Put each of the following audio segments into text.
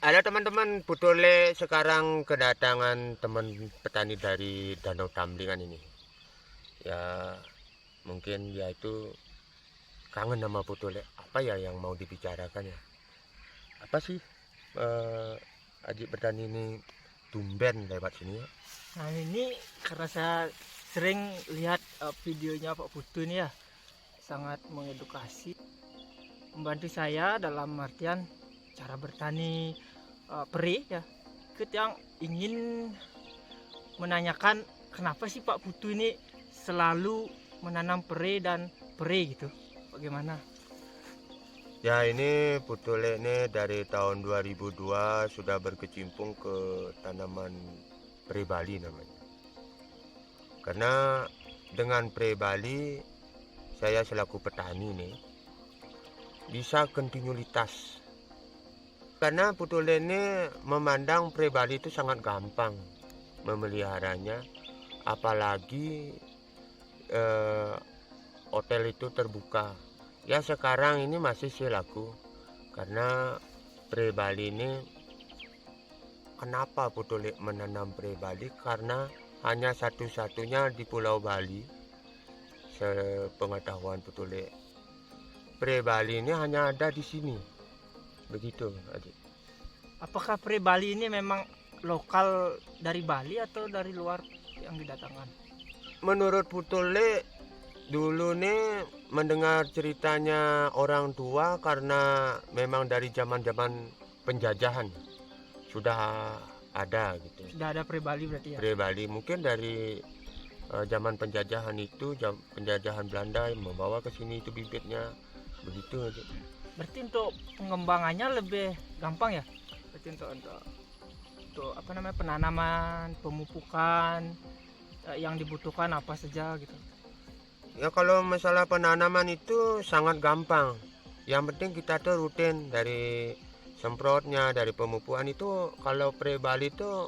Halo teman-teman, Putole sekarang kedatangan teman petani dari Danau Tamlingan ini. Ya, mungkin dia itu kangen sama Putole. Apa ya yang mau dibicarakan ya? Apa sih adik petani ini tumben lewat sini ya? Nah ini karena saya sering lihat videonya Pak Putu ini ya, sangat mengedukasi, membantu saya dalam artian cara bertani peri ya. Yang ingin menanyakan kenapa sih Pak Putu ini selalu menanam peri dan peri gitu, bagaimana? Ya ini Putole ini dari tahun 2002 sudah berkecimpung ke tanaman peri Bali namanya. Karena dengan peri Bali saya selaku petani nih bisa kontinuitas. Karena Putole ini memandang peri Bali itu sangat gampang memeliharanya, apalagi hotel itu terbuka. Ya sekarang ini masih sih laku karena peri Bali ini, kenapa Putole menanam peri Bali? Karena hanya satu-satunya di Pulau Bali, sepengetahuan Putole, peri Bali ini hanya ada di sini. Begitu, adik. Apakah peri Bali ini memang lokal dari Bali atau dari luar yang didatangkan? Menurut Putole dulu nih mendengar ceritanya orang tua, karena memang dari zaman-zaman penjajahan sudah ada gitu. Sudah ada peri Bali berarti ya? Peri Bali mungkin dari zaman penjajahan itu, penjajahan Belanda yang membawa ke sini itu bibitnya. Begitu aja. Berarti untuk pengembangannya lebih gampang ya? Berarti untuk apa namanya, penanaman, pemupukan yang dibutuhkan apa saja gitu. Ya kalau masalah penanaman itu sangat gampang. Yang penting kita tuh rutin dari semprotnya, dari pemupukan itu. Kalau peri Bali itu,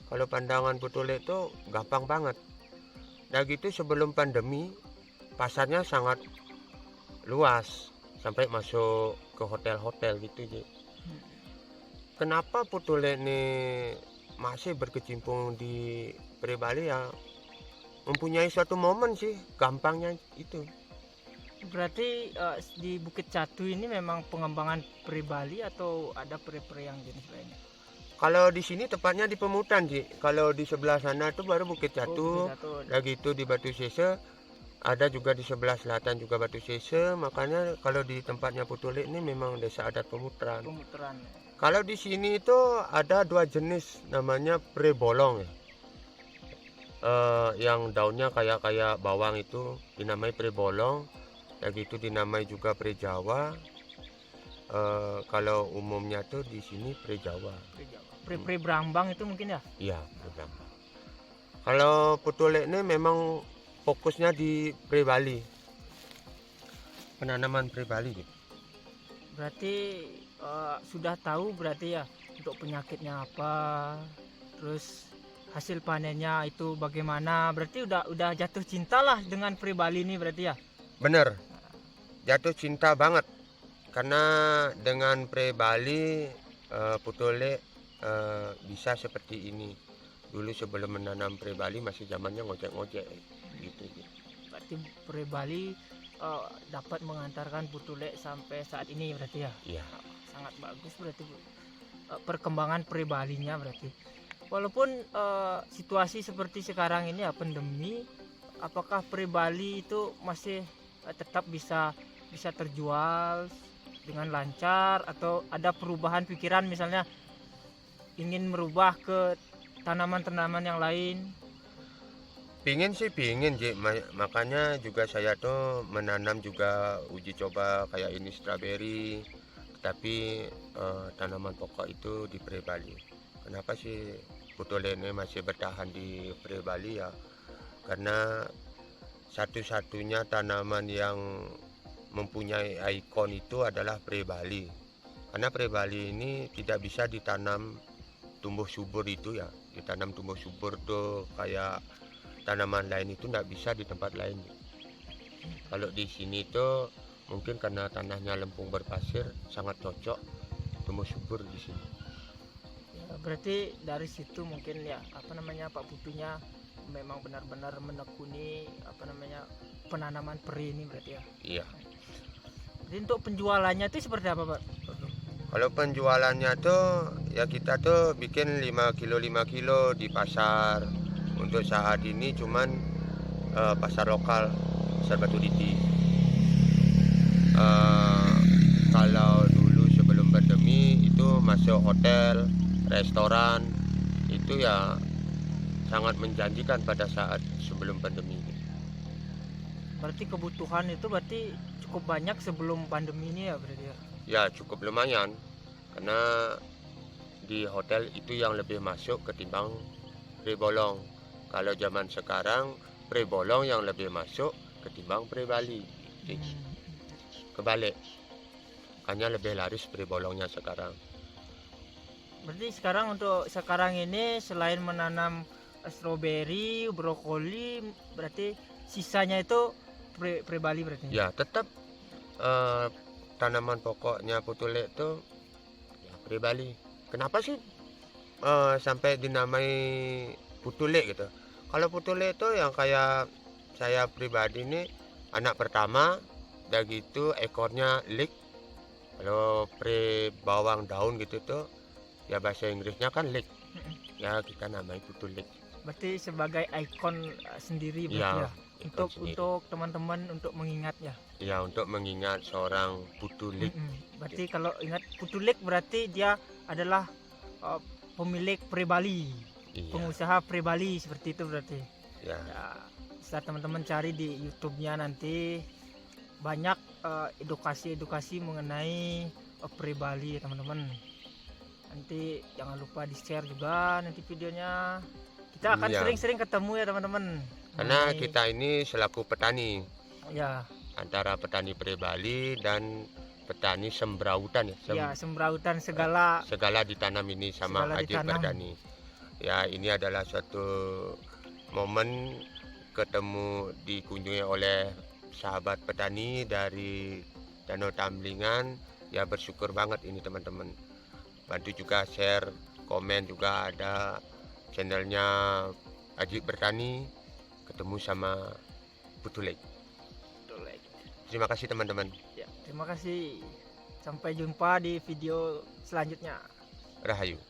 kalau pandangan Putole itu gampang banget. Dan gitu sebelum pandemi pasarnya sangat luas sampai masuk ke hotel-hotel gitu. Kenapa Putole ini masih berkecimpung di peri Bali ya? Mempunyai suatu momen sih, gampangnya itu. Berarti di Bukit Catu ini memang pengembangan peri Bali atau ada peri-peri yang jenis lainnya? Kalau di sini tepatnya di Pemutan sih. Kalau di sebelah sana itu baru Bukit Catu. Lagi itu di Batu Sese. Ada juga di sebelah selatan juga Batu Sese. Makanya kalau di tempatnya Putole ini memang desa adat Pemutaran. Kalau di sini itu ada dua jenis, namanya peri bolong ya. Yang daunnya kayak bawang itu dinamai peri bolong. Lagi itu dinamai juga peri Jawa. Kalau umumnya tuh di sini peri Jawa. Peri Brambang itu mungkin ya? Iya, peri Brambang. Kalau Putole ini memang fokusnya di peri Bali. Penanaman peri Bali gitu. Berarti sudah tahu berarti ya untuk penyakitnya apa, terus hasil panennya itu bagaimana. Berarti udah jatuh cinta lah dengan peri Bali ini berarti ya? Bener, jatuh cinta banget. Karena dengan peri Bali Putole bisa seperti ini. Dulu sebelum menanam peri Bali masih zamannya ngojek-ngojek gitu. Berarti peri Bali dapat mengantarkan Putole sampai saat ini berarti ya? Iya. Sangat bagus berarti perkembangan peri Balinya berarti. Walaupun situasi seperti sekarang ini ya, pandemi, apakah peri Bali itu masih tetap bisa terjual dengan lancar, atau ada perubahan pikiran misalnya ingin merubah ke tanaman-tanaman yang lain? Pingin sih pingin, makanya juga saya tuh menanam juga uji coba kayak ini strawberry, tapi tanaman pokok itu di peri Bali. Kenapa sih Putole ini masih bertahan di peri Bali ya? Karena satu-satunya tanaman yang mempunyai ikon itu adalah peri Bali. Karena peri Bali ini tidak bisa ditanam tumbuh subur itu ya. Ditanam tumbuh subur tuh kayak tanaman lain itu tidak bisa di tempat lain. Kalau di sini tuh mungkin karena tanahnya lempung berpasir, sangat cocok tumbuh subur di sini. Berarti dari situ mungkin ya apa namanya Pak Putunya memang benar-benar menekuni apa namanya penanaman peri ini berarti ya. Iya. Jadi untuk penjualannya itu seperti apa Pak? Kalau penjualannya tuh ya kita tuh bikin 5 kilo 5 kilo di pasar. Untuk saat ini cuman pasar lokal, pasar Batu Diti. Kalau dulu sebelum pandemi itu masuk hotel, restoran, itu ya sangat menjanjikan pada saat sebelum pandemi. Berarti kebutuhan itu berarti cukup banyak sebelum pandemi ini ya berarti ya. Ya cukup lumayan, karena di hotel itu yang lebih masuk ketimbang pre-bolong. Kalau zaman sekarang pre-bolong yang lebih masuk ketimbang pre-Bali. Kebalik, hanya lebih laris pre-bolongnya sekarang. Berarti sekarang untuk sekarang ini selain menanam stroberi, brokoli, berarti sisanya itu pre-Bali berarti. Ya tetap tanaman pokoknya Putu Lek itu ya pre-Bali. Kenapa sih sampai dinamai Putu Lek gitu? Kalau Putu Lek itu yang kayak saya pribadi ini anak pertama, udah gitu ekornya lik. Kalau pre bawang daun gitu tuh ya bahasa Inggrisnya kan lik. Ya kita namai Putu Lek. Berarti sebagai ikon sendiri berarti Ya, ya. Untuk teman-teman untuk mengingatnya. Ya untuk mengingat seorang Putu Lek. Berarti kalau ingat Putu Lek berarti dia adalah pemilik pre-Bali, Iya. pengusaha pre-Bali seperti itu berarti. Ya. Ya, bisa teman-teman cari di YouTube-nya nanti banyak edukasi-edukasi mengenai pre-Bali ya teman-teman. Nanti jangan lupa di-share juga nanti videonya. Kita akan Iya. sering-sering ketemu ya teman-teman. Karena kita ini selaku petani, ya antara petani pre-Bali dan petani sembrautan ya. ya sembrautan segala Segala ditanam ini sama Segala Ajit ditanam. Bardani. Ya ini adalah suatu momen ketemu dikunjungi oleh sahabat petani dari Danau Tamlingan. Ya bersyukur banget ini teman-teman. Bantu juga share, komen juga ada channelnya Ajit Bertani, ketemu sama Putu Lek. Putu Lek. Terima kasih teman-teman. Ya, terima kasih. Sampai jumpa di video selanjutnya. Rahayu.